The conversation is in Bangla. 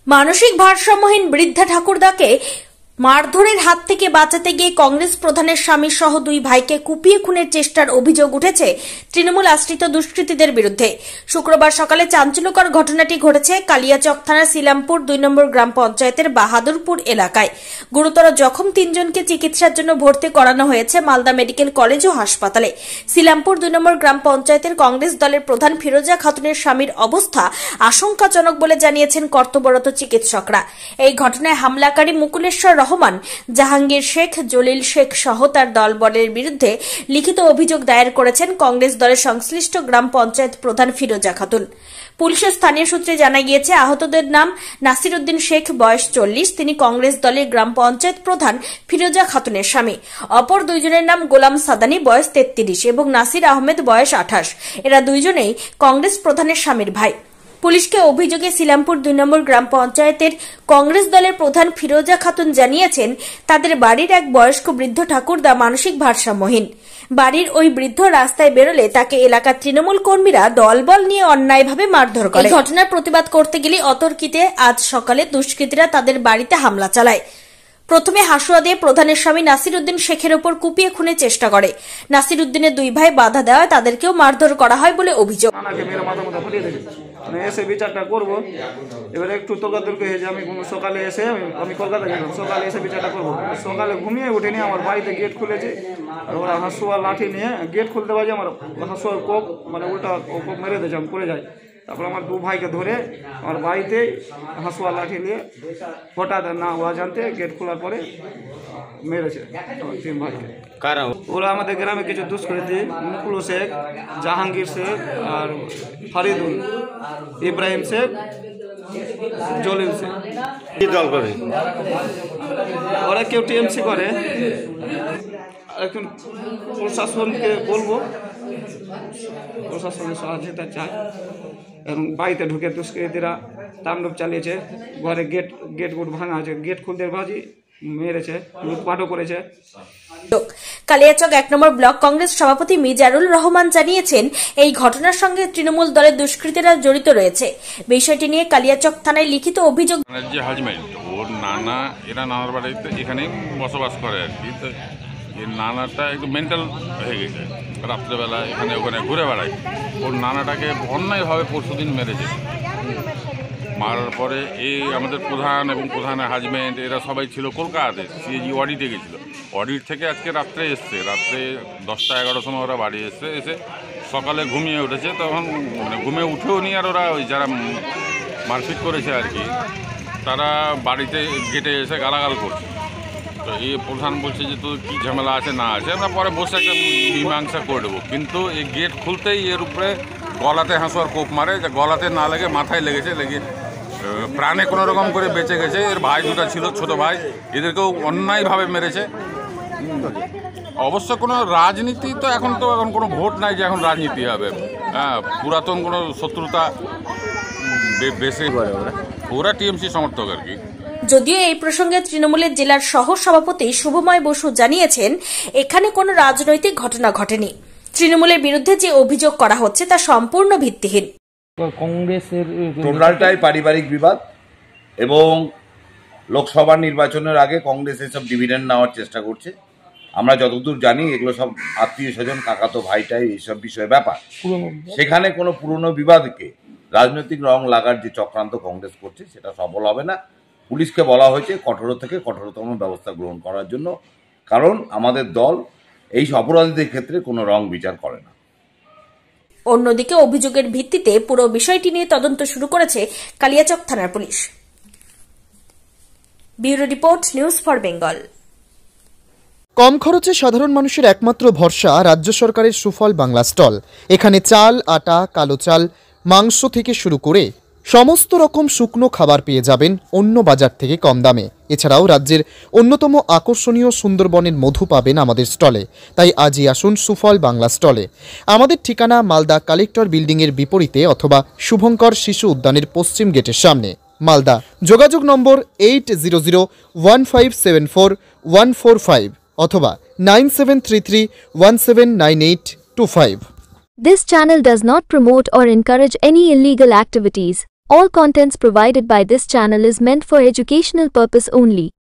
মানসিক ভারসাম্যহীন বৃদ্ধা ঠাকুরদাকে মারধরের হাত থেকে বাঁচাতে গিয়ে কংগ্রেস প্রধানের স্বামী সহ দুই ভাইকে কুপিয়ে খুনের চেষ্টার অভিযোগ উঠেছে তৃণমূল আশ্রিত দুষ্কৃতীদের বিরুদ্ধে। শুক্রবার সকালে চাঞ্চল্যকর ঘটনাটি ঘটেছে কালিয়াচক থানার সিলামপুর ২ নম্বর গ্রাম পঞ্চায়েতের বাহাদুরপুর এলাকায়। গুরুতর জখম তিনজনকে চিকিৎসার জন্য ভর্তি করানো হয়েছে মালদা মেডিকেল কলেজ ও হাসপাতালে। সিলামপুর ২ নম্বর গ্রাম পঞ্চায়েতের কংগ্রেস দলের প্রধান ফিরোজা খাতুনের স্বামীর অবস্থা আশঙ্কাজনক বলে জানিয়েছেন কর্তব্যরত চিকিৎসকরা। এই ঘটনায় হামলাকারী মুকুলেশ্বর রহমান, জাহাঙ্গীর শেখ, জলিল শেখ সহ তার দলবলের বিরুদ্ধে লিখিত অভিযোগ দায়ের করেছেন কংগ্রেস দলের সংশ্লিষ্ট গ্রাম পঞ্চায়েত প্রধান ফিরোজা খাতুন। পুলিশের স্থানীয় সূত্রে জানা গিয়েছে, আহতদের নাম নাসির উদ্দিন শেখ, বয়স ৪০, তিনি কংগ্রেস দলের গ্রাম পঞ্চায়েত প্রধান ফিরোজা খাতুনের স্বামী। অপর দুইজনের নাম গোলাম সাদানি, বয়স ৩৩ এবং নাসির আহমেদ, বয়স ২৮। এরা দুইজনেই কংগ্রেস প্রধানের স্বামীর ভাই। পুলিশকে অভিযোগে সিলামপুর ২ নম্বর গ্রাম পঞ্চায়েতের কংগ্রেস দলের প্রধান ফিরোজা খাতুন জানিয়েছেন, তাদের বাড়ির এক বয়স্ক বৃদ্ধ ঠাকুরদা মানসিক ভারসাম্যহীন। বাড়ির ওই বৃদ্ধ রাস্তায় বেরোলে তাকে এলাকার তৃণমূল কর্মীরা দলবল নিয়ে অন্যায়ভাবে মারধর করে। ঘটনার প্রতিবাদ করতে গেলে অতর্কিতে আজ সকালে দুষ্কৃতীরা তাদের বাড়িতে হামলা চালায়। প্রথমে হাসুয়া দিয়ে প্রধানের স্বামী নাসির উদ্দিন শেখের ওপর কুপিয়ে খুনের চেষ্টা করে। নাসির উদ্দিনের দুই ভাই বাধা দেওয়ায় তাদেরকেও মারধর করা হয় বলে অভিযোগ। এসে বিচারটা করবো, এবারে একটু তর্কাতর্কি হয়েছে। আমি সকালে এসে আমি কলকাতা গেলাম, সকালে এসে বিচারটা করবো। সকালে ঘুমিয়ে উঠে আমার বাড়িতে গেট খুলেছে, আর ওরা হাসুয়া লাঠি নিয়ে গেট খুলতে পারছে, আমার হাসুয়ার কোপ মানে উল্টা কোপ মেরে দিয়েছে, আমি পড়ে যাই। তারপর আমার দু ভাইকে ধরে আমার বাড়িতে হাসুয়া লাঠি নিয়ে হঠাৎ না ওরা জানতে গেট খোলার পরে মেরেছে আমার ৩ ভাইকে। ওরা আমাদের গ্রামে কিছু দুষ্কৃতী, মুকুল শেখ, জাহাঙ্গীর শেখ আর ফরিদুল, ইব্রাহিম শেখ, জলিল শেখ। কি দল করে ওরা? কেউ টিএমসি করে। এখন প্রশাসনকে বলবো, প্রশাসনের সহযোগিতা চায়। এবং বাড়িতে ঢুকে দুষ্কৃতীরা তাণ্ডব চালিয়েছে, ঘরে গেট ভাঙা আছে, গেট খুলতে বাজি মেরেছে, লুটপাটও করেছে। কালিয়াচক ১ নম্বর ব্লক কংগ্রেস সভাপতি মিজানুর রহমান জানিয়েছেন, এই ঘটনার সঙ্গে তৃণমূল দলের দুষ্কৃতীরা জড়িত রয়েছে। বিষয়টি নিয়ে কালিয়াচক থানায় লিখিত অভিযোগ। যে হাজবেন্ড ওর নানা, এরা নানার বাড়িতে এখানেই বসবাস করে আর কি। তো এই নানাটা একটু মেন্টাল হয়ে গেছে, রাত্রেবেলা এখানে ওখানে ঘুরে বেড়ায়। ওর নানাটাকে অন্যায়ভাবে পরশুদিন মেরেছে। মারার পরে এই আমাদের প্রধান এবং প্রধানের হাজব্যান্ড এরা সবাই ছিল কলকাতাতে, সিএজি অডিটে গেছিলো। অডিট থেকে আজকে রাত্রে এসছে, রাত্রে 10টা-11টার সময় ওরা বাড়ি এসছে। এসে সকালে ঘুমিয়ে উঠেছে, তখন মানে ঘুমিয়ে উঠেও নি। আর ওরা ওই যারা মারপিট করেছে আর কি, তারা বাড়িতে গেটে এসে গালাগাল করছে। তো এই প্রধান বলছে যে তোর কী ঝামেলা আছে না আছে, আমরা পরে বসে একটা মীমাংসা করে দেবো। কিন্তু এই গেট খুলতেই এর উপরে গলাতে হাসুয়ার কোপ মারে, যে গলাতে না লেগে মাথায় লেগেছে, লেগে প্রাণে কোনো রকম করে বেঁচে গেছে। এর ভাই দুটা ছিল, ছোট ভাই, এদেরকেও অন্যায়ভাবে মেরেছে। অবশ্য কোনো রাজনীতি তো এখন কোনো ভোট নাই যে এখন রাজনীতি হবে। হ্যাঁ, পুরাতন কোনো শত্রুতা বেশি করে ওরা টিএমসি সমর্থক আর কি। যদিও এই প্রসঙ্গে তৃণমূলের জেলার সহ সভাপতি শুভময় বসু জানিয়েছেন, এখানে কোনো রাজনৈতিক ঘটনা ঘটেনি। তৃণমূলের বিরুদ্ধে যে অভিযোগ করা হচ্ছে তা সম্পূর্ণ ভিত্তিহীন। কংগ্রেসের টোটালটাই পারিবারিক বিবাদ, এবং লোকসভা নির্বাচনের আগে কংগ্রেস এসব ডিভিডেন্ড নেওয়ার চেষ্টা করছে। আমরা যতদূর জানি এগুলো সব আত্মীয় স্বজন, কাকাতো ভাইটাই এইসব বিষয়ে ব্যাপার। সেখানে কোনো পুরনো বিবাদকে রাজনৈতিক রং লাগার যে চক্রান্ত কংগ্রেস করছে সেটা সফল হবে না। পুলিশকে বলা হয়েছে কঠোর থেকে কঠোরতম ব্যবস্থা গ্রহণ করার জন্য, কারণ আমাদের দল এই অপরাধীদের ক্ষেত্রে কোনো রং বিচার করে না। অন্যদিকে অভিযোগের ভিত্তিতে পুরো বিষয়টি নিয়ে তদন্ত শুরু করেছে কালিয়াচক থানার পুলিশ। Bureau report, news for Bengal. কম খরচে সাধারণ মানুষের একমাত্র ভরসা রাজ্য সরকারের সুফল বাংলা স্টল। এখানে চাল, আটা, কালো চাল, মাংস থেকে শুরু করে সমস্ত রকম শুকনো খাবার পেয়ে যাবেন অন্য বাজার থেকে কম দামে। এছাড়াও রাজ্যের অন্যতম আকর্ষণীয় সুন্দরবনের মধু পাবেন আমাদের স্টলে। তাই আজই আসুন সুফল বাংলা স্টলে। আমাদের ঠিকানা মালদা কালেক্টর বিল্ডিংয়ের বিপরীতে অথবা শুভঙ্কর শিশু উদ্যানের পশ্চিম গেটের সামনে, মালদা। যোগাযোগ নম্বর 8001574145 অথবা 9733179825। This channel does not promote or encourage any illegal activities. All contents provided by this channel is meant for educational purpose only.